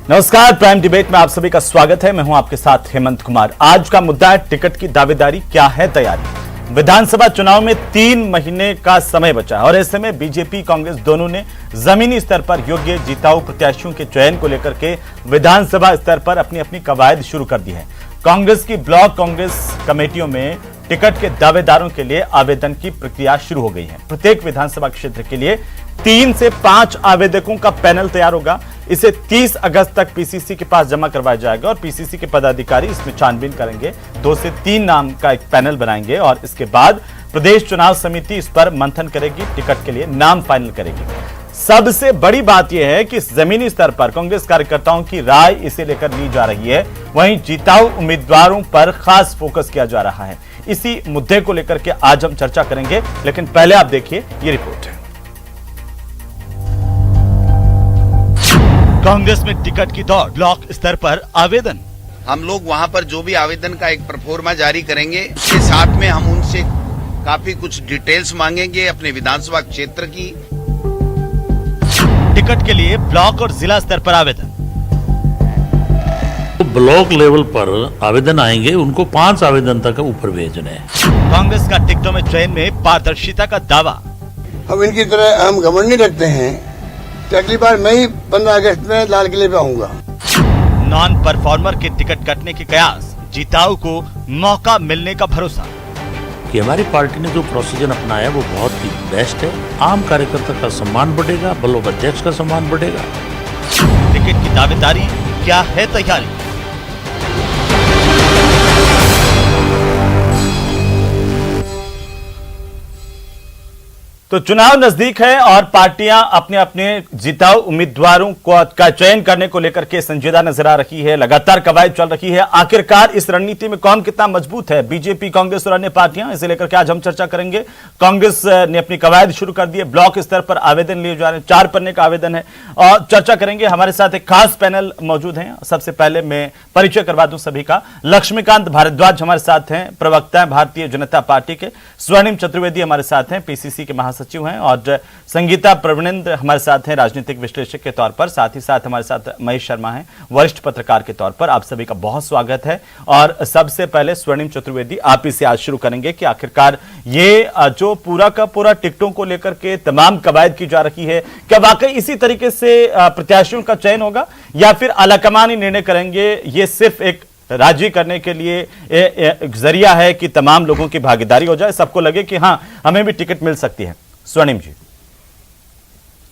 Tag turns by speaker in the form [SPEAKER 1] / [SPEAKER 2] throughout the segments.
[SPEAKER 1] नमस्कार, prime debate में आप सभी का स्वागत है। मैं हूं आपके साथ हेमंत कुमार। आज का मुद्दा है टिकट की दावेदारी, क्या है तैयारी। विधानसभा चुनाव में 3 महीने का समय बचा है और ऐसे में बीजेपी कांग्रेस दोनों ने जमीनी स्तर पर योग्य जिताऊ प्रत्याशियों के चयन को लेकर के विधानसभा स्तर पर अपनी अपनी कवायद शुरू कर दी है। कांग्रेस की ब्लॉक कांग्रेस कमेटियों में टिकट के दावेदारों के लिए आवेदन की प्रक्रिया शुरू हो गई है। प्रत्येक विधानसभा क्षेत्र के लिए 3 से 5 आवेदकों का पैनल तैयार होगा। इसे 30 अगस्त तक पीसीसी के पास जमा करवाया जाएगा और पीसीसी के पदाधिकारी इसमें छानबीन करेंगे। 2 से 3 नाम का एक पैनल बनाएंगे और इसके बाद प्रदेश चुनाव समिति इस पर मंथन करेगी, टिकट के लिए नाम फाइनल करेगी। सबसे बड़ी बात यह है कि जमीनी स्तर पर कांग्रेस कार्यकर्ताओं की राय इसे लेकर ली जा रही है, वहीं जिताऊ उम्मीदवारों पर खास फोकस किया जा रहा है। इसी मुद्दे को लेकर के आज हम चर्चा करेंगे, लेकिन पहले आप देखिए ये रिपोर्ट है। कांग्रेस में टिकट की दौड़, ब्लॉक स्तर पर आवेदन।
[SPEAKER 2] हम लोग वहां पर जो भी आवेदन का एक प्रोफार्मा जारी करेंगे, उसके साथ में हम उनसे काफी कुछ डिटेल्स मांगेंगे अपने विधानसभा क्षेत्र की।
[SPEAKER 1] टिकट के लिए ब्लॉक और जिला स्तर पर आवेदन।
[SPEAKER 3] तो ब्लॉक लेवल पर आवेदन आएंगे, उनको 5 आवेदन तक ऊपर भेजने हैं।
[SPEAKER 1] कांग्रेस का टिकटों में चयन में पारदर्शिता का दावा।
[SPEAKER 4] हम इनकी तरह हम घमंड नहीं रखते हैं कि अगली बार मैं ही 15 अगस्त में लाल किले पे आऊंगा।
[SPEAKER 1] नॉन परफॉर्मर के टिकट कटने के कयास, जिताऊ को मौका मिलने का भरोसा।
[SPEAKER 3] कि हमारी पार्टी ने जो प्रोसीजर अपनाया वो बहुत ही बेस्ट है। आम कार्यकर्ता का सम्मान बढ़ेगा, ब्लॉक अध्यक्ष का सम्मान बढ़ेगा।
[SPEAKER 1] टिकट की दावेदारी, क्या है तैयारी। तो चुनाव नजदीक है और पार्टियां अपने अपने जिताऊ उम्मीदवारों का चयन करने को लेकर के संजीदा नजर आ रही है। लगातार कवायद चल रही है। आखिरकार इस रणनीति में कौन कितना मजबूत है, बीजेपी, कांग्रेस और अन्य पार्टियां, इसे लेकर के आज हम चर्चा करेंगे। कांग्रेस ने अपनी कवायद शुरू कर दी है। ब्लॉक स्तर पर आवेदन लिए जा रहे हैं, 4 पन्ने का आवेदन है और चर्चा करेंगे। हमारे साथ एक खास पैनल मौजूद है। सबसे पहले मैं परिचय करवा दूं सभी का। लक्ष्मीकांत भारद्वाज हमारे साथ हैं, प्रवक्ता हैं भारतीय जनता पार्टी के। स्वर्णिम चतुर्वेदी हमारे साथ हैं, पीसीसी के महासचिव हैं। और संगीता प्रवीणेंद्र हमारे साथ हैं, राजनीतिक विश्लेषक के तौर पर। साथ ही साथ हमारे साथ महेश शर्मा हैं, वरिष्ठ पत्रकार के तौर पर। आप सभी का बहुत स्वागत है। और सबसे पहले स्वर्णिम चतुर्वेदी, आप इसे आज शुरू करेंगे कि आखिरकार ये जो पूरा का पूरा टिकटों को लेकर के तमाम कवायद की जा रही है, क्या वाकई इसी तरीके से प्रत्याशियों का चयन होगा या फिर आलाकमान ही निर्णय करेंगे? ये सिर्फ एक राजी करने के लिए एक जरिया है कि तमाम लोगों की भागीदारी हो जाए, सबको लगे कि हाँ हमें भी टिकट मिल सकती है। स्वर्णिम जी,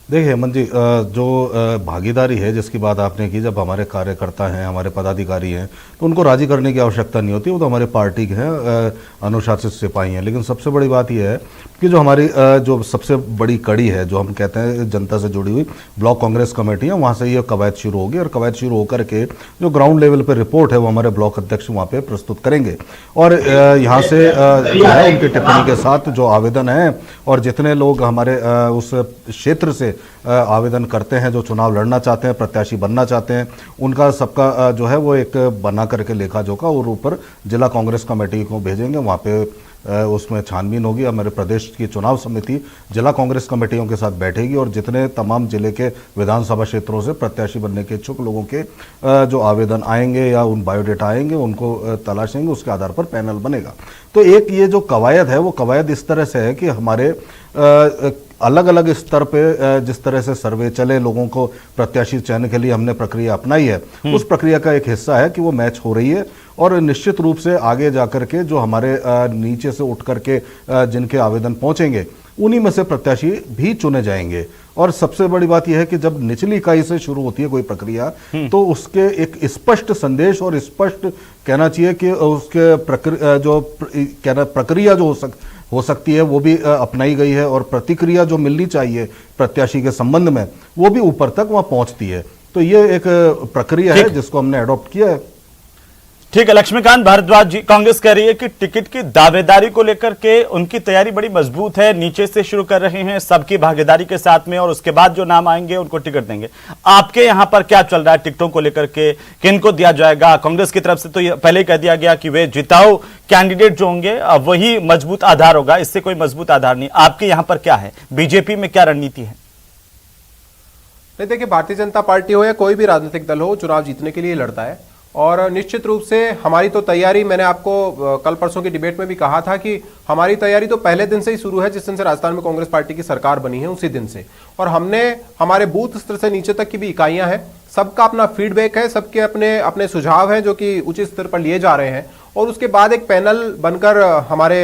[SPEAKER 5] देखिए हेमंत जी, जो भागीदारी है जिसकी बात आपने की, जब हमारे कार्यकर्ता हैं, हमारे पदाधिकारी हैं, तो उनको राजी करने की आवश्यकता नहीं होती। वो तो हमारे पार्टी के हैं, अनुशासित सिपाही हैं। लेकिन सबसे बड़ी बात यह है कि जो हमारी जो सबसे बड़ी कड़ी है, जो हम कहते हैं जनता से जुड़ी हुई ब्लॉक कांग्रेस कमेटी है, वहाँ से ये कवायद शुरू होगी। और कवायद शुरू होकर के जो ग्राउंड लेवल पर रिपोर्ट है वो हमारे ब्लॉक अध्यक्ष वहाँ पर प्रस्तुत करेंगे। और यहाँ से जो है उनकी टिप्पणी के साथ जो आवेदन है और जितने लोग हमारे उस क्षेत्र से आवेदन करते हैं, जो चुनाव लड़ना चाहते हैं, प्रत्याशी बनना चाहते हैं, उनका सबका जो है वो एक बना करके लेखा जोखा और ऊपर जिला कांग्रेस कमेटी को भेजेंगे। वहाँ पे उसमें छानबीन होगी। हमारे प्रदेश की चुनाव समिति जिला कांग्रेस कमेटियों के साथ बैठेगी और जितने तमाम जिले के विधानसभा क्षेत्रों से प्रत्याशी बनने के इच्छुक लोगों के जो आवेदन आएंगे या उन बायोडेटा आएंगे उनको तलाशेंगे, उसके आधार पर पैनल बनेगा। तो एक ये जो कवायद है वो कवायद इस तरह से है कि हमारे अलग अलग स्तर पे जिस तरह से सर्वे चले, लोगों को प्रत्याशी चयन के लिए हमने प्रक्रिया अपनाई है, उस प्रक्रिया का एक हिस्सा है कि वो मैच हो रही है। और निश्चित रूप से आगे जाकर के जो हमारे नीचे से उठ करके जिनके आवेदन पहुंचेंगे, उन्हीं में से प्रत्याशी भी चुने जाएंगे। और सबसे बड़ी बात यह है कि जब निचली इकाई से शुरू होती है कोई प्रक्रिया, तो उसके एक स्पष्ट संदेश और स्पष्ट कहना चाहिए कि उसके प्रक्रिया जो हो सकती है वो भी अपनाई गई है और प्रतिक्रिया जो मिलनी चाहिए प्रत्याशी के संबंध में वो भी ऊपर तक वहां पहुंचती है। तो ये एक प्रक्रिया है जिसको हमने अडॉप्ट किया है।
[SPEAKER 1] ठीक है। लक्ष्मीकांत भारद्वाज जी, कांग्रेस कह रही है कि टिकट की दावेदारी को लेकर के उनकी तैयारी बड़ी मजबूत है, नीचे से शुरू कर रहे हैं सबकी भागीदारी के साथ में और उसके बाद जो नाम आएंगे उनको टिकट देंगे। आपके यहां पर क्या चल रहा है टिकटों को लेकर के, किनको दिया जाएगा? कांग्रेस की तरफ से तो पहले ही कह दिया गया कि वे जिताऊ कैंडिडेट जो होंगे वही मजबूत आधार होगा, इससे कोई मजबूत आधार नहीं। आपके यहां पर क्या है, बीजेपी में क्या रणनीति है?
[SPEAKER 6] नहीं, देखिए, भारतीय जनता पार्टी हो या कोई भी राजनीतिक दल हो, चुनाव जीतने के लिए लड़ता है। और निश्चित रूप से हमारी तो तैयारी, मैंने आपको कल परसों की डिबेट में भी कहा था कि हमारी तैयारी तो पहले दिन से ही शुरू है, जिस दिन से राजस्थान में कांग्रेस पार्टी की सरकार बनी है उसी दिन से। और हमने हमारे बूथ स्तर से नीचे तक की भी इकाइयां हैं, सबका अपना फीडबैक है, सबके अपने अपने सुझाव हैं जो कि उचित स्तर पर लिए जा रहे हैं। और उसके बाद एक पैनल बनकर हमारे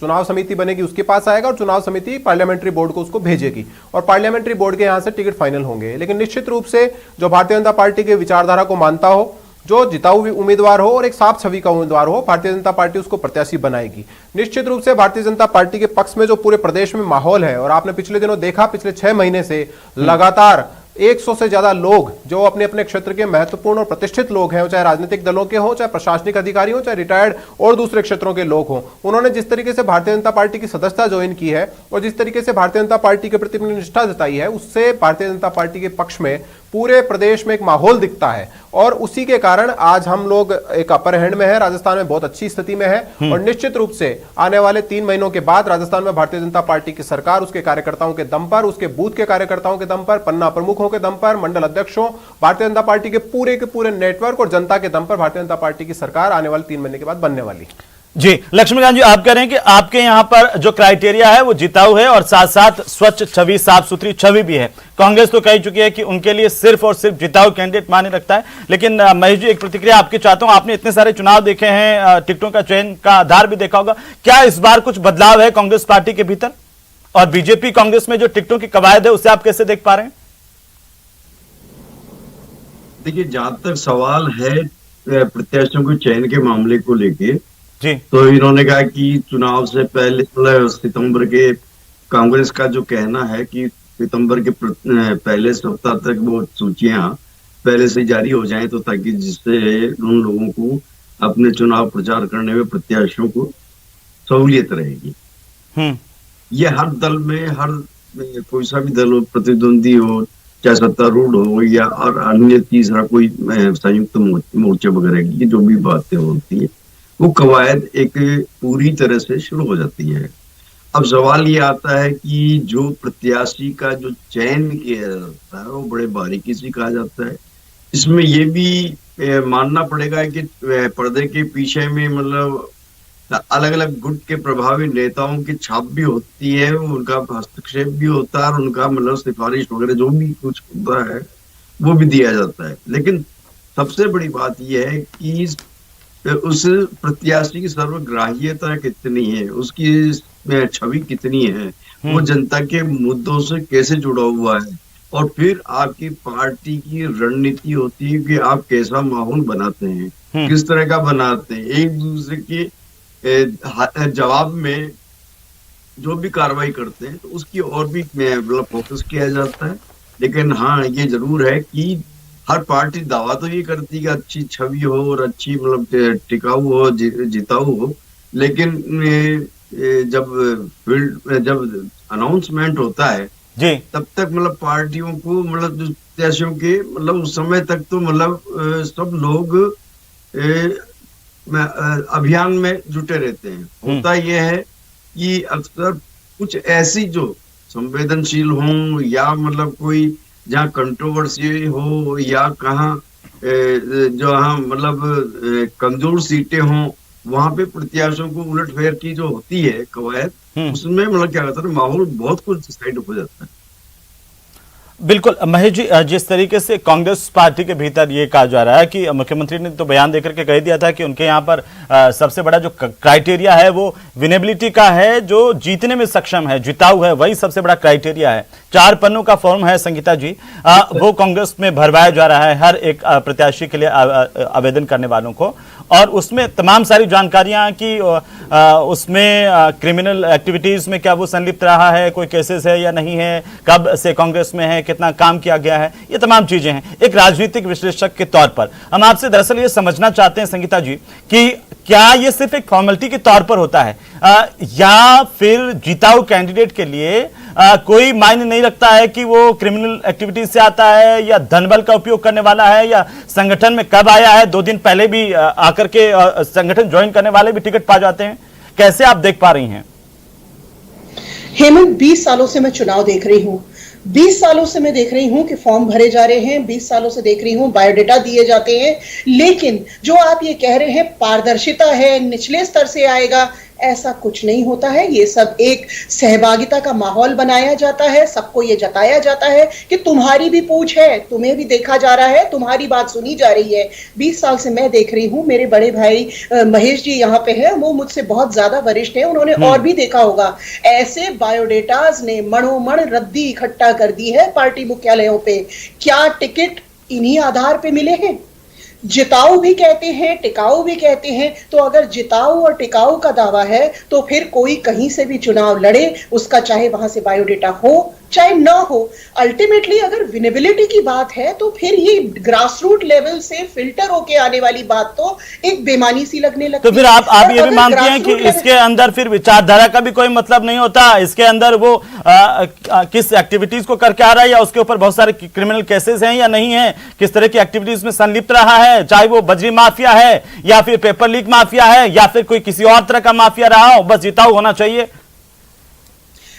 [SPEAKER 6] चुनाव समिति बनेगी, उसके पास आएगा और चुनाव समिति पार्लियामेंट्री बोर्ड को उसको भेजेगी और पार्लियामेंट्री बोर्ड के यहां से टिकट फाइनल होंगे। लेकिन निश्चित रूप से जो भारतीय जनता पार्टी के विचारधारा को मानता हो, जो जिताऊ उम्मीदवार हो और एक साफ छवि का उम्मीदवार हो, भारतीय जनता पार्टी उसको प्रत्याशी बनाएगी। निश्चित रूप से भारतीय जनता पार्टी के पक्ष में जो पूरे प्रदेश में माहौल है, और आपने पिछले दिनों देखा, पिछले 6 महीने से लगातार 100 से ज्यादा लोग जो अपने अपने क्षेत्र के महत्वपूर्ण और प्रतिष्ठित लोग हैं, चाहे राजनीतिक दलों के हों, चाहे प्रशासनिक अधिकारी हों, चाहे रिटायर्ड और दूसरे क्षेत्रों के लोग हों, उन्होंने जिस तरीके से भारतीय जनता पार्टी की सदस्यता ज्वाइन की है और जिस तरीके से भारतीय जनता पार्टी के प्रति अपनी निष्ठा जताई है, उससे भारतीय जनता पार्टी के पक्ष में पूरे प्रदेश में एक माहौल दिखता है। और उसी के कारण आज हम लोग एक अपर हैंड में है, राजस्थान में बहुत अच्छी स्थिति में है। और निश्चित रूप से आने वाले 3 महीनों के बाद राजस्थान में भारतीय जनता पार्टी की सरकार उसके कार्यकर्ताओं के दम पर, उसके बूथ के कार्यकर्ताओं के दम पर, पन्ना प्रमुखों के दम पर, मंडल अध्यक्षों, भारतीय जनता पार्टी के पूरे नेटवर्क और जनता के दम पर भारतीय जनता पार्टी की सरकार आने वाले 3 महीने के बाद बनने वाली।
[SPEAKER 1] जी लक्ष्मीकांत जी, आप कह रहे हैं कि आपके यहां पर जो क्राइटेरिया है वो जिताऊ है और साथ साथ स्वच्छ छवि, साफ सुथरी छवि भी है। कांग्रेस तो कह चुकी है कि उनके लिए सिर्फ और सिर्फ जिताऊ कैंडिडेट माने रखता है। लेकिन महेश जी, एक प्रतिक्रिया आपकी चाहता हूं। आपने इतने सारे चुनाव देखे हैं, टिकटों का चयन का आधार भी देखा होगा, क्या इस बार कुछ बदलाव है कांग्रेस पार्टी के भीतर? और बीजेपी कांग्रेस में जो टिकटों की कवायद है उसे आप कैसे देख पा रहे हैं?
[SPEAKER 7] देखिए, जहां तक सवाल है प्रत्याशियों के चयन के मामले को लेके,
[SPEAKER 1] जी,
[SPEAKER 7] तो इन्होंने कहा कि चुनाव से पहले सितंबर के, कांग्रेस का जो कहना है कि सितंबर के पहले सप्ताह तक वो सूचियां पहले से जारी हो जाएं, तो ताकि जिससे उन लोगों को अपने चुनाव प्रचार करने में प्रत्याशियों को सहूलियत रहेगी। ये हर दल में, हर कोई सा भी दल हो, प्रतिद्वंदी हो, चाहे सत्तारूढ़ हो या और अन्य तीसरा कोई संयुक्त मोर्चा वगैरह की जो भी बातें होती है, वो कवायद एक पूरी तरह से शुरू हो जाती है। अब सवाल ये आता है कि जो प्रत्याशी का जो चयन किया जाता है वो बड़े बारीकी से कहा जाता है। इसमें ये भी मानना पड़ेगा कि पर्दे के पीछे में मतलब अलग अलग गुट के प्रभावी नेताओं की छाप भी होती है, उनका हस्तक्षेप भी होता है और उनका मतलब सिफारिश वगैरह जो भी कुछ होता है वो भी दिया जाता है। लेकिन सबसे बड़ी बात यह है कि उस प्रत्याशी की सर्वग्राह्यता कितनी है, उसकी छवि कितनी है, वो जनता के मुद्दों से कैसे जुड़ा हुआ है, और फिर आपकी पार्टी की रणनीति होती है कि आप कैसा माहौल बनाते हैं, किस तरह का बनाते हैं, एक दूसरे के जवाब में जो भी कार्रवाई करते हैं तो उसकी और भी मतलब फोकस किया जाता है। लेकिन हाँ, ये जरूर है कि हर पार्टी दावा तो ये करती है कि अच्छी छवि हो और अच्छी मतलब टिकाऊ हो, जिताऊ हो, लेकिन जब अनाउंसमेंट होता है
[SPEAKER 1] जी,
[SPEAKER 7] तब तक मतलब पार्टियों को मतलब प्रत्याशियों के मतलब उस समय तक तो मतलब सब लोग अभियान में जुटे रहते हैं। होता यह है कि अक्सर कुछ ऐसी जो संवेदनशील हों या मतलब कोई जहाँ कंट्रोवर्सी हो या कहाँ जहाँ मतलब कमजोर सीटें हों, वहां पे प्रत्याशियों को उलटफेर की जो होती है कवायद, उसमें मतलब क्या कहता है, माहौल बहुत कुछ डिसाइड हो जाता है।
[SPEAKER 1] बिल्कुल महेश जी, जिस तरीके से कांग्रेस पार्टी के भीतर ये कहा जा रहा है कि मुख्यमंत्री ने तो बयान देकर के कह दिया था कि उनके यहाँ पर सबसे बड़ा जो क्राइटेरिया है वो विनेबिलिटी का है, जो जीतने में सक्षम है, जिताऊ है, वही सबसे बड़ा क्राइटेरिया है। 4 पन्नों का फॉर्म है संगीता जी, वो कांग्रेस में भरवाया जा रहा है हर एक प्रत्याशी के लिए आवेदन करने वालों को, और उसमें तमाम सारी जानकारियां कि उसमें क्रिमिनल एक्टिविटीज में क्या वो संलिप्त रहा है, कोई केसेस है या नहीं है, कब से कांग्रेस में है, कितना काम किया गया है, ये तमाम चीजें हैं। एक राजनीतिक विश्लेषक के तौर पर हम आपसे दरअसल ये समझना चाहते हैं संगीता जी कि क्या ये सिर्फ एक फॉर्मेलिटी के तौर पर होता है या फिर जिताऊ कैंडिडेट के लिए कोई मायने नहीं रखता है कि वो क्रिमिनल एक्टिविटीज से आता है या धनबल का उपयोग करने वाला है या संगठन में कब आया है, 2 दिन पहले भी आकर के संगठन ज्वाइन करने वाले भी टिकट पा जाते हैं। कैसे आप देख पा रही हैं?
[SPEAKER 8] हेमंत, 20 सालों से मैं चुनाव देख रही हूं। 20 सालों से मैं देख रही हूं कि फॉर्म भरे जा रहे हैं, 20 सालों से देख रही हूं बायोडेटा दिए जाते हैं, लेकिन जो आप ये कह रहे हैं पारदर्शिता है, निचले स्तर से आएगा, ऐसा कुछ नहीं होता है। ये सब एक सहभागिता का माहौल बनाया जाता है, सबको ये जताया जाता है कि तुम्हारी भी पूछ है, तुम्हें भी देखा जा रहा है, तुम्हारी बात सुनी जा रही है। 20 साल से मैं देख रही हूं, मेरे बड़े भाई महेश जी यहाँ पे है, वो मुझसे बहुत ज्यादा वरिष्ठ है, उन्होंने और भी देखा होगा। ऐसे बायोडेटाज ने मणोमण रद्दी इकट्ठा कर दी है पार्टी मुख्यालयों पे। क्या टिकट इन्हीं आधार पे मिले हैं? जिताऊ भी कहते हैं, टिकाऊ भी कहते हैं, तो अगर जिताऊ और टिकाऊ का दावा है तो फिर कोई कहीं से भी चुनाव लड़े, उसका चाहे वहां से बायोडेटा हो चाहे ना हो, अल्टीमेटली अगर विनेबिलिटी की बात है तो फिर ये ग्रासरूट लेवल से फिल्टर होके आने वाली बात तो एक बेमानी सी लगने लगती है।
[SPEAKER 1] तो फिर आप ये भी मानती हैं कि इसके अंदर फिर विचारधारा का भी कोई मतलब नहीं होता? इसके अंदर वो किस एक्टिविटीज को करके आ रहा है, या उसके ऊपर बहुत सारे क्रिमिनल केसेस हैं या नहीं है, किस तरह की एक्टिविटीज में संलिप्त रहा है, चाहे वो बजरी माफिया है या फिर पेपर लीक माफिया है या फिर कोई किसी और तरह का माफिया रहा हो, बस जिताऊ होना चाहिए।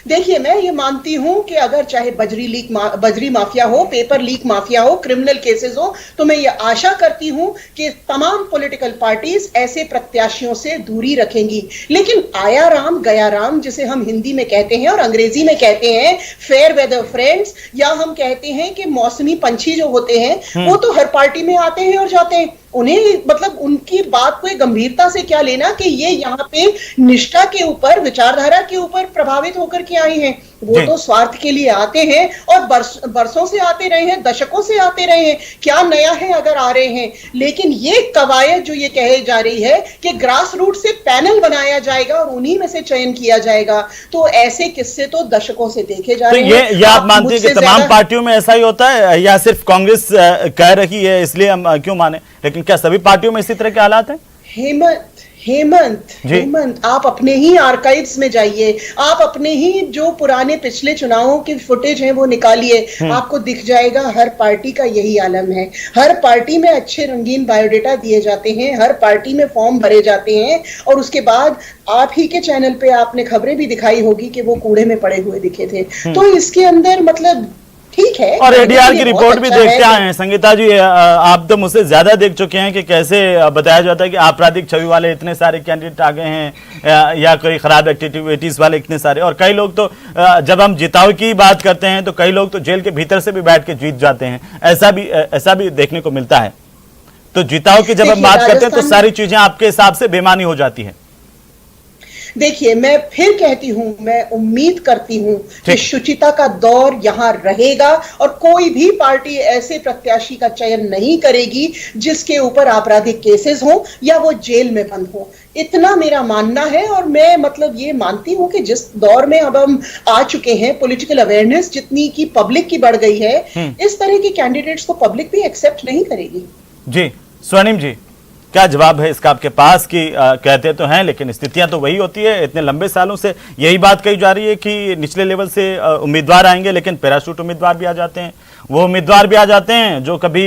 [SPEAKER 8] देखिए, मैं ये मानती हूं कि अगर चाहे बजरी माफिया हो, पेपर लीक माफिया हो, क्रिमिनल केसेस हो, तो मैं ये आशा करती हूं कि तमाम पॉलिटिकल पार्टीज ऐसे प्रत्याशियों से दूरी रखेंगी। लेकिन आया राम गया राम, जिसे हम हिंदी में कहते हैं और अंग्रेजी में कहते हैं फेयर वेदर फ्रेंड्स, या हम कहते हैं कि मौसमी पंछी जो होते हैं वो तो हर पार्टी में आते हैं और जाते हैं। उन्हें मतलब उनकी बात को गंभीरता से क्या लेना कि ये यहाँ पे निष्ठा के ऊपर, विचारधारा के ऊपर प्रभावित होकर के आई हैं। वो तो स्वार्थ के लिए आते हैं और बरसों से आते रहे हैं, दशकों से आते रहे हैं। क्या नया है अगर आ रहे हैं? लेकिन ये कवायद जो ये कहे जा रही है कि ग्रास रूट से पैनल बनाया जाएगा और उन्हीं में से चयन किया जाएगा, तो ऐसे किस्से तो दशकों से देखे जा रहे हैं।
[SPEAKER 1] ये आप मानते हैं कि तमाम पार्टियों में ऐसा ही होता है, या सिर्फ कांग्रेस कह रही है इसलिए हम क्यों माने? लेकिन क्या सभी पार्टियों में इसी तरह के हालात हैं?
[SPEAKER 8] हेमंत, आप अपने ही आर्काइव्स में जाइए, आप अपने ही जो पुराने पिछले चुनावों की फुटेज है वो निकालिए, आपको दिख जाएगा हर पार्टी का यही आलम है। हर पार्टी में अच्छे रंगीन बायोडेटा दिए जाते हैं, हर पार्टी में फॉर्म भरे जाते हैं, और उसके बाद आप ही के चैनल पे आपने खबरें भी दिखाई होगी कि वो कूड़े में पड़े हुए दिखे थे। तो इसके अंदर मतलब ठीक है,
[SPEAKER 1] और एडीआर की रिपोर्ट भी देखते आए हैं। संगीता जी, आप तो मुझसे ज्यादा देख चुके हैं कि कैसे बताया जाता है कि आपराधिक छवि वाले इतने सारे कैंडिडेट आ गए हैं, या कोई खराब एक्टिविटीज वाले इतने सारे, और कई लोग तो जब हम जिताऊ की बात करते हैं तो कई लोग तो जेल के भीतर से भी बैठ के जीत जाते हैं। ऐसा भी देखने को मिलता है। तो जिताऊ की जब हम बात करते हैं तो सारी चीजें आपके हिसाब से बेमानी हो जाती है।
[SPEAKER 8] देखिए, मैं फिर कहती हूं, मैं उम्मीद करती हूं कि शुचिता का दौर यहां रहेगा और कोई भी पार्टी ऐसे प्रत्याशी का चयन नहीं करेगी जिसके ऊपर आपराधिक केसेस हो या वो जेल में बंद हो। इतना मेरा मानना है। और मैं मतलब ये मानती हूं कि जिस दौर में अब हम आ चुके हैं, पॉलिटिकल अवेयरनेस जितनी की पब्लिक की बढ़ गई है, इस तरह के कैंडिडेट्स को पब्लिक भी एक्सेप्ट नहीं करेगी।
[SPEAKER 1] जी, स्वर्णिम जी, क्या जवाब है इसका आपके पास? कि कहते तो हैं लेकिन स्थितियां तो वही होती है। इतने लंबे सालों से यही बात कही जा रही है कि निचले लेवल से उम्मीदवार आएंगे, लेकिन पैराशूट उम्मीदवार भी आ जाते हैं। वो उम्मीदवार भी आ जाते हैं जो कभी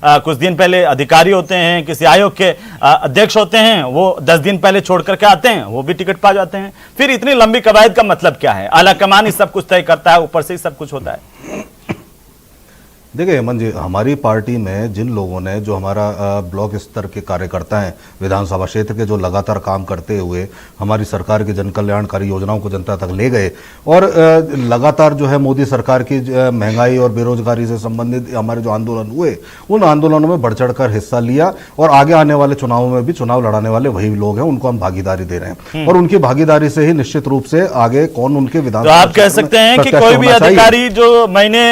[SPEAKER 1] कुछ दिन पहले अधिकारी होते हैं, किसी आयोग के अध्यक्ष होते हैं, वो 10 दिन पहले छोड़ करके आते हैं, वो भी टिकट पा जाते हैं। फिर इतनी लंबी कवायद का मतलब क्या है? आला कमान ही सब कुछ तय करता है, ऊपर से ही सब कुछ होता है।
[SPEAKER 5] देखिए हेमंत जी, हमारी पार्टी में जिन लोगों ने, जो हमारा ब्लॉक स्तर के कार्यकर्ता हैं विधानसभा क्षेत्र के, जो लगातार काम करते हुए हमारी सरकार की जन कल्याणकारी योजनाओं को जनता तक ले गए, और लगातार जो है मोदी सरकार की महंगाई और बेरोजगारी से संबंधित हमारे जो आंदोलन हुए, उन आंदोलनों में बढ़ चढ़ कर हिस्सा लिया, और आगे आने वाले चुनावों में भी चुनाव लड़ाने वाले वही लोग हैं, उनको हम भागीदारी दे रहे हैं, और उनकी भागीदारी से ही निश्चित रूप से आगे कौन उनके विधानसभा।
[SPEAKER 1] तो आप कह सकते हैं कि कोई भी अधिकारी जो महीने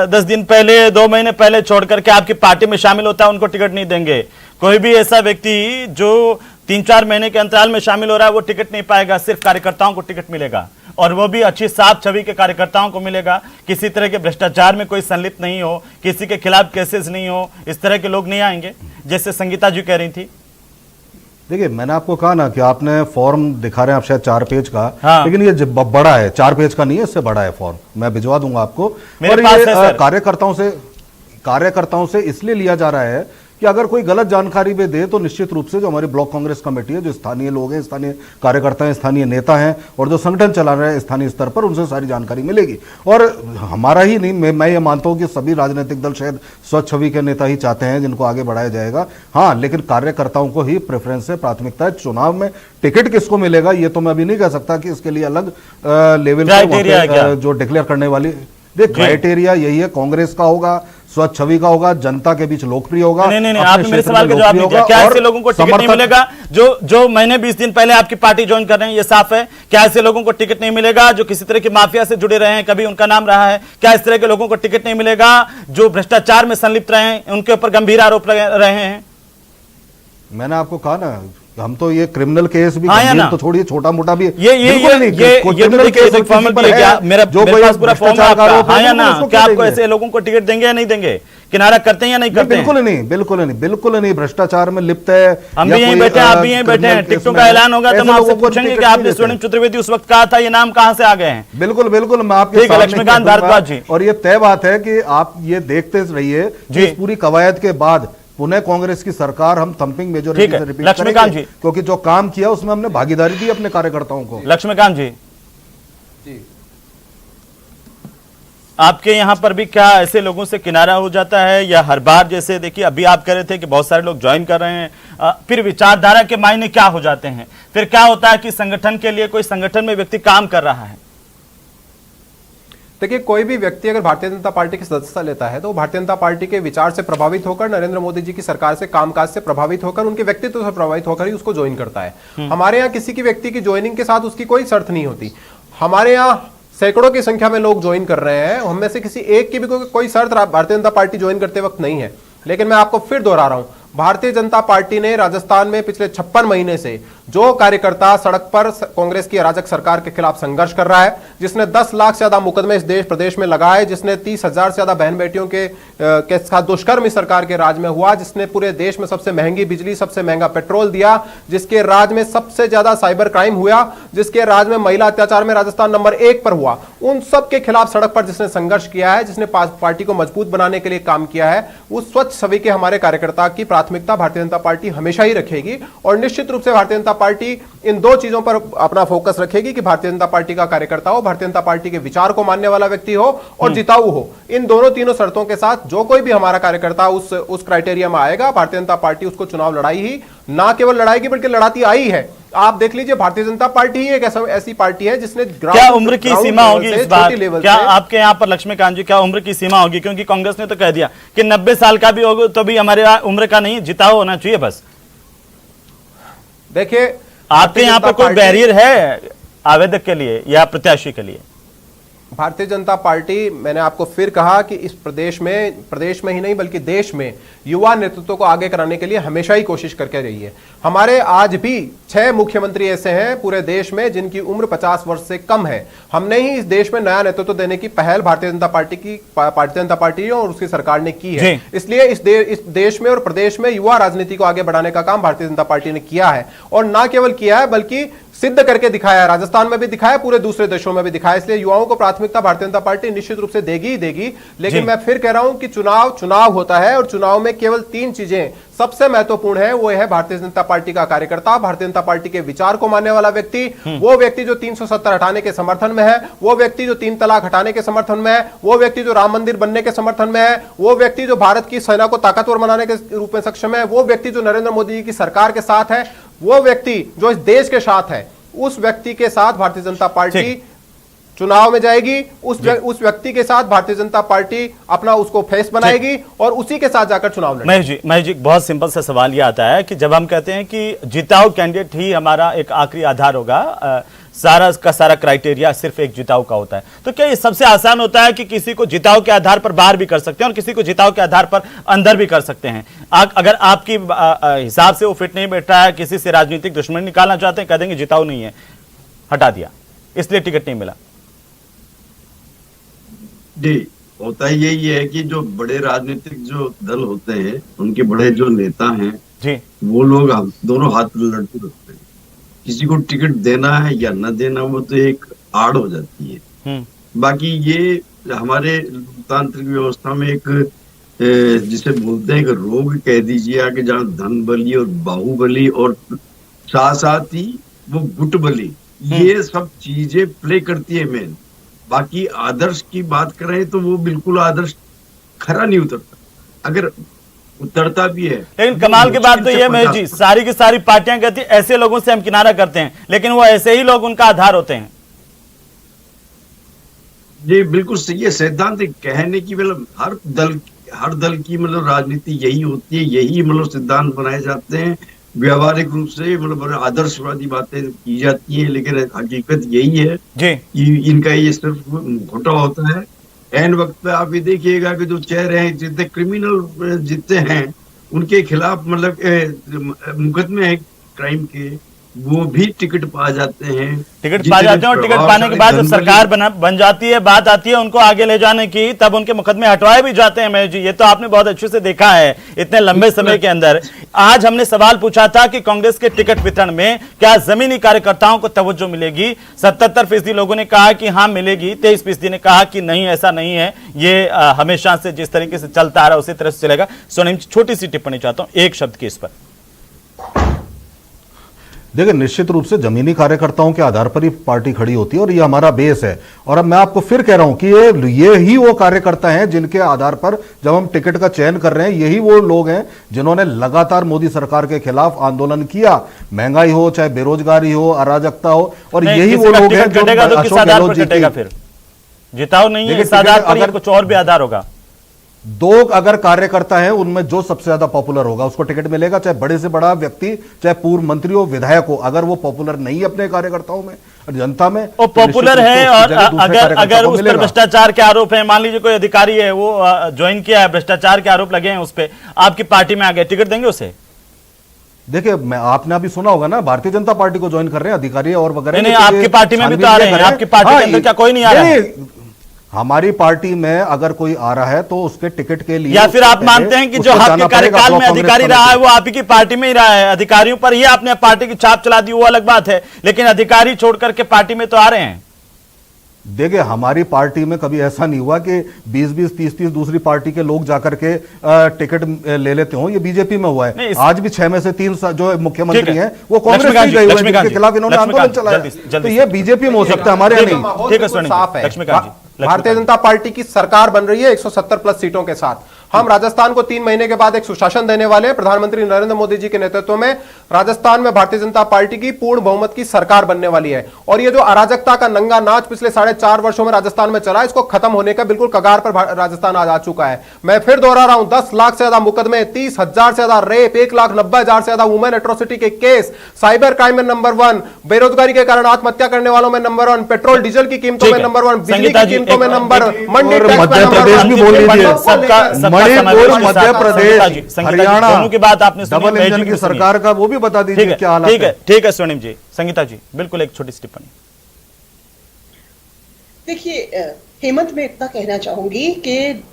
[SPEAKER 1] 10 दिन पहले, 2 महीने पहले छोड़ करके आपकी पार्टी में शामिल होता है, उनको टिकट नहीं देंगे। कोई भी ऐसा व्यक्ति जो 3-4 महीने के अंतराल में शामिल हो रहा है, वो टिकट नहीं पाएगा। सिर्फ कार्यकर्ताओं को टिकट मिलेगा, और वो भी अच्छी साफ छवि के कार्यकर्ताओं को मिलेगा। किसी तरह के भ्रष्टाचार में कोई संलिप्त नहीं हो, किसी के खिलाफ केसेस नहीं हो, इस तरह के लोग नहीं आएंगे, जैसे संगीता जी कह रही थी।
[SPEAKER 5] देखिए, मैंने आपको कहा ना कि आपने फॉर्म दिखा रहे हैं आप शायद 4 पेज का,
[SPEAKER 1] हाँ।
[SPEAKER 5] लेकिन ये बड़ा है, 4 पेज का नहीं है, इससे बड़ा है फॉर्म। मैं भिजवा दूंगा आपको।
[SPEAKER 1] मेरे
[SPEAKER 5] और
[SPEAKER 1] पास
[SPEAKER 5] ये
[SPEAKER 1] है सर।
[SPEAKER 5] कार्यकर्ताओं से इसलिए लिया जा रहा है कि अगर कोई गलत जानकारी भी दे तो निश्चित रूप से जो हमारी ब्लॉक कांग्रेस कमेटी है, जो स्थानीय लोग हैं, स्थानीय कार्यकर्ता हैं, स्थानीय नेता हैं और जो संगठन चला रहे हैं स्थानीय स्तर पर, उनसे सारी जानकारी मिलेगी। और हमारा ही नहीं, मैं ये मानता हूं कि सभी राजनीतिक दल शायद स्वच्छ छवि के नेता ही चाहते हैं जिनको आगे बढ़ाया जाएगा। हाँ, लेकिन कार्यकर्ताओं को ही प्रेफरेंस है, प्राथमिकता है। चुनाव में टिकट किसको मिलेगा ये तो मैं अभी नहीं कह सकता कि इसके लिए अलग लेवल पर जो डिक्लेयर करने वाली क्राइटेरिया यही है। कांग्रेस का होगा, स्वच्छ छवि का होगा, जनता के बीच लोकप्रिय होगा।
[SPEAKER 1] नहीं, आपने मेरे सवाल का जवाब नहीं दिया। क्या ऐसे लोगों को टिकट नहीं मिलेगा जो महीने 20 दिन पहले आपकी पार्टी ज्वाइन कर रहे हैं? ये साफ है। क्या ऐसे लोगों को टिकट नहीं मिलेगा जो किसी तरह की माफिया से जुड़े रहे हैं, कभी उनका नाम रहा है? क्या इस तरह के लोगों को टिकट नहीं मिलेगा जो भ्रष्टाचार में संलिप्त रहे हैं, उनके ऊपर गंभीर आरोप रहे हैं?
[SPEAKER 5] मैंने आपको कहा ना, हम तो ये क्रिमिनल केस भी
[SPEAKER 1] तो
[SPEAKER 5] छोड़िए, छोटा मोटा भी
[SPEAKER 1] क्रिमिनल केस जो पूरा फॉर्म क्या आपको ऐसे लोगों को टिकट देंगे या नहीं देंगे? किनारा करते हैं या नहीं करते?
[SPEAKER 5] बिल्कुल नहीं। भ्रष्टाचार में लिप्त है।
[SPEAKER 1] हम भी यहीं बैठे हैं, आप भी यहीं बैठे हैं। टिकटों का ऐलान होगा तो हम आपसे पूछेंगे कि आपने स्वर्णिम चतुर्वेदी उस वक्त कहा था, ये नाम कहां से आ गए हैं?
[SPEAKER 5] बिल्कुल मैं आपके सामने
[SPEAKER 1] लक्ष्मीकांत भारद्वाज जी।
[SPEAKER 5] और ये तय बात है कि आप ये देखते रहिए इस पूरी कवायद के बाद पुनः कांग्रेस की सरकार हम थंपिंग मेजॉरिटी से रिपीट
[SPEAKER 1] लक्ष्मीकांत जी,
[SPEAKER 5] क्योंकि जो काम किया उसमें हमने भागीदारी दी अपने कार्यकर्ताओं को।
[SPEAKER 1] लक्ष्मीकांत जी, आपके यहां पर भी क्या ऐसे लोगों से किनारा हो जाता है या हर बार जैसे? देखिए, अभी आप कह रहे थे कि बहुत सारे लोग ज्वाइन कर रहे हैं, फिर विचारधारा के मायने क्या हो जाते हैं? फिर क्या होता है कि संगठन के लिए कोई संगठन में व्यक्ति काम कर रहा है?
[SPEAKER 6] देखिए, कोई भी व्यक्ति अगर भारतीय जनता पार्टी की सदस्यता लेता है तो भारतीय जनता पार्टी के विचार से प्रभावित होकर, नरेंद्र मोदी जी की सरकार से कामकाज से प्रभावित होकर, उनके व्यक्तित्व से प्रभावित होकर ही उसको ज्वाइन करता है। हमारे यहाँ किसी की व्यक्ति की ज्वाइनिंग के साथ उसकी कोई शर्त नहीं होती। हमारे यहाँ सैकड़ों की संख्या में लोग ज्वाइन कर रहे हैं, हम में से किसी एक की भी कोई शर्त भारतीय जनता पार्टी ज्वाइन करते वक्त नहीं है। लेकिन मैं आपको फिर दोहरा रहा हूं, भारतीय जनता पार्टी ने राजस्थान में पिछले 56 महीने से जो कार्यकर्ता सड़क पर कांग्रेस की अराजक सरकार के खिलाफ संघर्ष कर रहा है, जिसने 10 लाख से ज्यादा मुकदमे इस देश प्रदेश में लगाए, जिसने 30,000 से ज्यादा बहन बेटियों के साथ दुष्कर्म इस सरकार के राज में हुआ, जिसने पूरे देश में सबसे महंगी बिजली, सबसे महंगा पेट्रोल दिया, जिसके राज में सबसे ज्यादा साइबर क्राइम हुआ, जिसके राज में महिला अत्याचार में राजस्थान नंबर 1 पर हुआ, उन सब के खिलाफ सड़क पर जिसने संघर्ष किया है, जिसने पार्टी को मजबूत बनाने के लिए काम किया है, उस स्वच्छ छवि के हमारे कार्यकर्ता की प्राथमिकता भारतीय जनता पार्टी हमेशा ही रखेगी। और निश्चित रूप से भारतीय जनता पार्टी इन दो चीजों पर अपना फोकस रखेगी कि भारतीय जनता पार्टी का कार्यकर्ता हो, भारतीय जनता पार्टी के विचार को मानने वाला व्यक्ति हो और जिताऊ हो। इन दोनों तीनों शर्तों के साथ जो कोई भी हमारा कार्यकर्ता उस क्राइटेरिया में आएगा, भारतीय जनता पार्टी उसको चुनाव लड़ाई ही ना केवल लड़ाएगी बल्कि लड़ाती आई है। आप देख लीजिए, भारतीय जनता पार्टी ही एक ऐसी पार्टी है जिसने
[SPEAKER 1] क्या उम्र की सीमा होगी इस बार? क्या आपके यहाँ पर लक्ष्मीकांत जी, क्या उम्र की सीमा होगी? क्योंकि कांग्रेस ने तो कह दिया कि 90 साल का भी होगा तो भी हमारे उम्र का नहीं, जिताओ होना चाहिए बस।
[SPEAKER 6] देखिए,
[SPEAKER 1] आपके यहाँ पर कोई बैरियर है आवेदक के लिए या प्रत्याशी के लिए?
[SPEAKER 6] भारतीय जनता पार्टी, मैंने आपको फिर कहा कि इस प्रदेश में ही नहीं बल्कि देश में युवा नेतृत्व को आगे कराने के लिए हमेशा ही कोशिश करके रही है। हमारे आज भी 6 मुख्यमंत्री ऐसे हैं पूरे देश में जिनकी उम्र 50 वर्ष से कम है। हमने ही इस देश में नया नेतृत्व देने की पहल भारतीय जनता पार्टी और उसकी सरकार ने की है। इसलिए इस देश में और प्रदेश में युवा राजनीति को आगे बढ़ाने का काम भारतीय जनता पार्टी ने किया है, और ना केवल किया है बल्कि सिद्ध करके दिखाया है। राजस्थान में भी दिखाया, पूरे दूसरे देशों में भी दिखाया। इसलिए युवाओं को प्राथमिकता भारतीय जनता पार्टी निश्चित रूप से देगी ही देगी। लेकिन मैं फिर कह रहा हूं कि चुनाव होता है और चुनाव में केवल 3 चीजें सबसे महत्वपूर्ण है। वो है भारतीय जनता पार्टी का कार्यकर्ता, भारतीय जनता पार्टी के विचार को मानने वाला व्यक्ति, वो व्यक्ति जो 370 हटाने के समर्थन में है, वो व्यक्ति जो 3 तलाक हटाने के समर्थन में है, वो व्यक्ति जो राम मंदिर बनने के समर्थन में है, वो व्यक्ति जो भारत की सेना को ताकतवर बनाने के रूप में सक्षम है, वो व्यक्ति जो नरेंद्र मोदी जी की सरकार के साथ है, वो व्यक्ति जो इस देश के साथ है। उस व्यक्ति के साथ भारतीय जनता पार्टी चुनाव में जाएगी। उस व्यक्ति के साथ भारतीय जनता पार्टी अपना उसको फेस बनाएगी और उसी के साथ जाकर चुनाव लड़ेगी।
[SPEAKER 1] महेश जी, बहुत सिंपल सा सवाल ये आता है कि जब हम कहते हैं कि जिताऊ कैंडिडेट ही हमारा एक आखिरी आधार होगा, सारा का सारा क्राइटेरिया सिर्फ एक जिताऊ का होता है, तो क्या ये सबसे आसान होता है कि किसी को जिताऊ के आधार पर बाहर भी कर सकते हैं और किसी को जिताऊ के आधार पर अंदर भी कर सकते हैं? अगर आपकी हिसाब से वो फिट नहीं बैठ रहा है, किसी से राजनीतिक दुश्मनी निकालना चाहते हैं, कह देंगे जिताऊ नहीं है, हटा दिया, इसलिए टिकट नहीं मिला।
[SPEAKER 7] जी, होता यही है कि जो बड़े राजनीतिक जो दल होते हैं, उनके बड़े जो नेता हैं
[SPEAKER 1] जी, वो
[SPEAKER 7] लोग दोनों हाथ लड़ते रहते हैं। किसी को टिकट देना है या न देना, वो तो एक आड़ हो जाती है। बाकी ये हमारे लोकतांत्रिक व्यवस्था में एक जिसे बोलते हैं कि रोग कह दीजिए, कि जहाँ धन बली और बाहुबली और साथ साथ ही वो गुट बली, ये सब चीजें प्ले करती है मेन। बाकी आदर्श की बात करें तो वो बिल्कुल आदर्श खरा नहीं उतरता, अगर उतरता भी है।
[SPEAKER 1] लेकिन कमाल की बात तो ये महेश जी, सारी की सारी पार्टियां कहती है ऐसे लोगों से हम किनारा करते हैं, लेकिन वो ऐसे ही लोग उनका आधार होते हैं।
[SPEAKER 7] जी बिल्कुल सही है। सैद्धांतिक कहने की मतलब हर दल की मतलब राजनीति यही होती है, यही मतलब सिद्धांत बनाए जाते हैं, व्यवहारिक रूप से मतलब आदर्शवादी बातें की जाती है, लेकिन हकीकत यही है
[SPEAKER 1] जी
[SPEAKER 7] कि इनका ये सिर्फ घोटा होता है। एन वक्त पे आप ये देखिएगा कि जो चेहरे हैं, जितने क्रिमिनल जितने हैं उनके खिलाफ मतलब मुकदमे हैं क्राइम के, वो भी टिकट पा जाते हैं।
[SPEAKER 1] टिकट पा जाते हैं और टिकट पाने के बाद जब सरकार बन जाती है, बात आती है उनको आगे ले जाने की, तब उनके मुकदमे हटवाए भी जाते हैं महेश जी। ये तो आपने बहुत अच्छे से देखा है इतने लंबे समय के अंदर। आज हमने सवाल पूछा था कि कांग्रेस के टिकट वितरण में क्या जमीनी कार्यकर्ताओं को तवज्जो मिलेगी। 77% लोगों ने कहा कि हाँ मिलेगी, 23% ने कहा कि नहीं ऐसा नहीं है, ये हमेशा से जिस तरीके से चलता आ रहा है उसी तरह से चलेगा। स्वर्णिम छोटी सी टिप्पणी चाहता हूं एक शब्द की इस पर।
[SPEAKER 5] देखिए, निश्चित रूप से जमीनी कार्यकर्ताओं के आधार पर ही पार्टी खड़ी होती है और ये हमारा बेस है। और अब मैं आपको फिर कह रहा हूं कि ये ही वो कार्यकर्ता हैं जिनके आधार पर जब हम टिकट का चयन कर रहे हैं, यही वो लोग हैं जिन्होंने लगातार मोदी सरकार के खिलाफ आंदोलन किया, महंगाई हो चाहे बेरोजगारी हो, अराजकता हो, और यही वो लोग हैं जो अशोक गहलोत जी की
[SPEAKER 1] फिर जिताओ नहीं है इस आधार पर, अगर कुछ और भी आधार होगा।
[SPEAKER 5] दो अगर कार्यकर्ता है उनमें जो सबसे ज्यादा पॉपुलर होगा उसको टिकट मिलेगा, चाहे बड़े से बड़ा व्यक्ति, चाहे पूर्व मंत्री हो, विधायक हो। अगर वो पॉपुलर नहीं है अपने कार्यकर्ताओं में, जनता में,
[SPEAKER 1] वो पॉपुलर है और अगर उस पर भ्रष्टाचार के आरोप है, मान लीजिए कोई अधिकारी है वो ज्वाइन किया है, भ्रष्टाचार के आरोप लगे हैं उस पर, आपकी पार्टी में आ गए, टिकट देंगे उसे?
[SPEAKER 5] देखिए, मैं आपने अभी सुना होगा ना, भारतीय जनता पार्टी को ज्वाइन कर रहे हैं अधिकारी और वगैरह।
[SPEAKER 1] नहीं, आपकी पार्टी में भी तो आ रहे हैं, आपकी पार्टी के अंदर क्या कोई नहीं आ रहा है?
[SPEAKER 5] हमारी पार्टी में अगर कोई आ रहा है तो उसके टिकट के लिए,
[SPEAKER 1] या फिर आप मानते हैं कि जो आपके कार्यकाल में अधिकारी रहा है वो आप ही की पार्टी में ही रहा है, अधिकारियों पर ही आपने पार्टी की छाप चला दी, वो अलग बात है, लेकिन अधिकारी छोड़ करके पार्टी में तो आ रहे हैं।
[SPEAKER 5] देखिए, हमारी पार्टी में कभी ऐसा नहीं हुआ कि 20-20, 30-30 दूसरी पार्टी के लोग जाकर के टिकट ले लेते हो। ये बीजेपी में हुआ है। आज भी 6 में से 3 जो मुख्यमंत्री हैं वो कांग्रेस के गए हुए हैं, जिनके खिलाफ इन्होंने आंदोलन चलाया। तो ये बीजेपी में हो सकता है, हमारे यहाँ नहीं।
[SPEAKER 1] ठीक है, साफ है।
[SPEAKER 6] भारतीय जनता पार्टी की सरकार बन रही है 170+ सीटों के साथ। हम राजस्थान को 3 महीने के बाद एक सुशासन देने वाले हैं। प्रधानमंत्री नरेंद्र मोदी जी के नेतृत्व में राजस्थान में भारतीय जनता पार्टी की पूर्ण बहुमत की सरकार बनने वाली है। और ये जो अराजकता का नंगा नाच पिछले 4.5 वर्षों में राजस्थान में चला, इसको खत्म होने का बिल्कुल कगार पर राजस्थान आज आ चुका है। मैं फिर दोहरा रहा हूं, 10 लाख से ज्यादा मुकदमे, 30,000 से ज्यादा रेप, 1,90,000 से ज्यादा वुमेन एट्रोसिटी के केस, साइबर क्राइम में नंबर 1, बेरोजगारी के कारण आत्महत्या करने वालों में नंबर 1, पेट्रोल डीजल की कीमतों में नंबर 1, बिजली की कीमतों में नंबर 1, मंडी टैक्स में
[SPEAKER 5] प्रदेश भी बोल लीजिए, मणिपुर, मध्य प्रदेश, हरियाणा
[SPEAKER 1] की बात आपने
[SPEAKER 5] डबल इंजन की सरकार का वो भी बता दीजिए क्या हालत है।
[SPEAKER 1] ठीक है स्वर्णिम जी। संगीता जी बिल्कुल एक छोटी सी टिप्पणी।
[SPEAKER 8] देखिए हेमंत, मैं इतना कहना चाहूंगी कि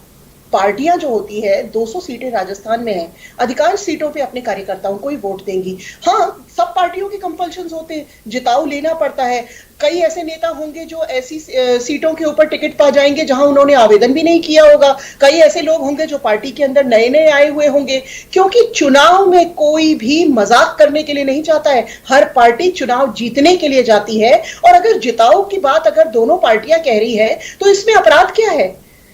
[SPEAKER 8] पार्टियां जो होती है 200 सीटें राजस्थान में हैं, अधिकांश सीटों पे अपने कार्यकर्ताओं को ही वोट देंगी। हाँ, सब पार्टियों के कंपल्शंस होते हैं, जिताऊ लेना पड़ता है। कई ऐसे नेता होंगे जो ऐसी सीटों के ऊपर टिकट पा जाएंगे जहां उन्होंने आवेदन भी नहीं किया होगा। कई ऐसे लोग होंगे जो पार्टी के अंदर नए नए आए हुए होंगे, क्योंकि चुनाव में कोई भी मजाक करने के लिए नहीं जाता है। हर पार्टी चुनाव जीतने के लिए जाती है। और अगर जिताऊ की बात अगर दोनों पार्टियां कह रही है तो इसमें अपराध क्या है?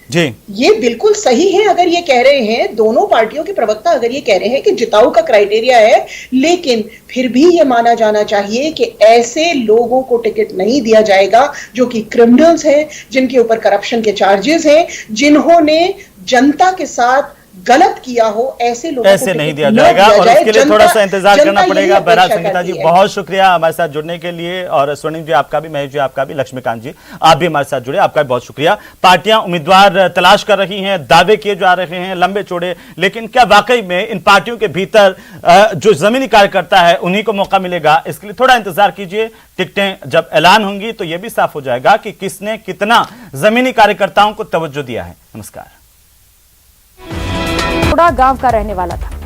[SPEAKER 1] जी, ये
[SPEAKER 8] बिल्कुल सही है अगर ये कह रहे हैं, दोनों पार्टियों के प्रवक्ता अगर ये कह रहे हैं कि जिताऊ का क्राइटेरिया है, लेकिन फिर भी ये माना जाना चाहिए कि ऐसे लोगों को टिकट नहीं दिया जाएगा जो कि क्रिमिनल्स हैं, जिनके ऊपर करप्शन के चार्जेस हैं, जिन्होंने जनता के साथ गलत किया हो, ऐसे लोगों
[SPEAKER 1] ऐसे नहीं दिया जाएगा और उसके लिए थोड़ा सा इंतजार करना पड़ेगा। बहरहाल संगीता जी बहुत शुक्रिया हमारे साथ जुड़ने के लिए, और स्वर्णिम जी आपका भी, महेश जी आपका भी, लक्ष्मीकांत जी आप भी हमारे साथ जुड़े, आपका भी बहुत शुक्रिया। पार्टियां उम्मीदवार तलाश कर रही हैं, दावे किए जा रहे हैं लंबे चौड़े, लेकिन क्या वाकई में इन पार्टियों के भीतर जो जमीनी कार्यकर्ता है उन्हीं को मौका मिलेगा? इसके लिए थोड़ा इंतजार कीजिए। टिकटें जब ऐलान होंगी तो यह भी साफ हो जाएगा कि किसने कितना जमीनी कार्यकर्ताओं को तवज्जो दिया है। नमस्कार।
[SPEAKER 9] गांव का रहने वाला था।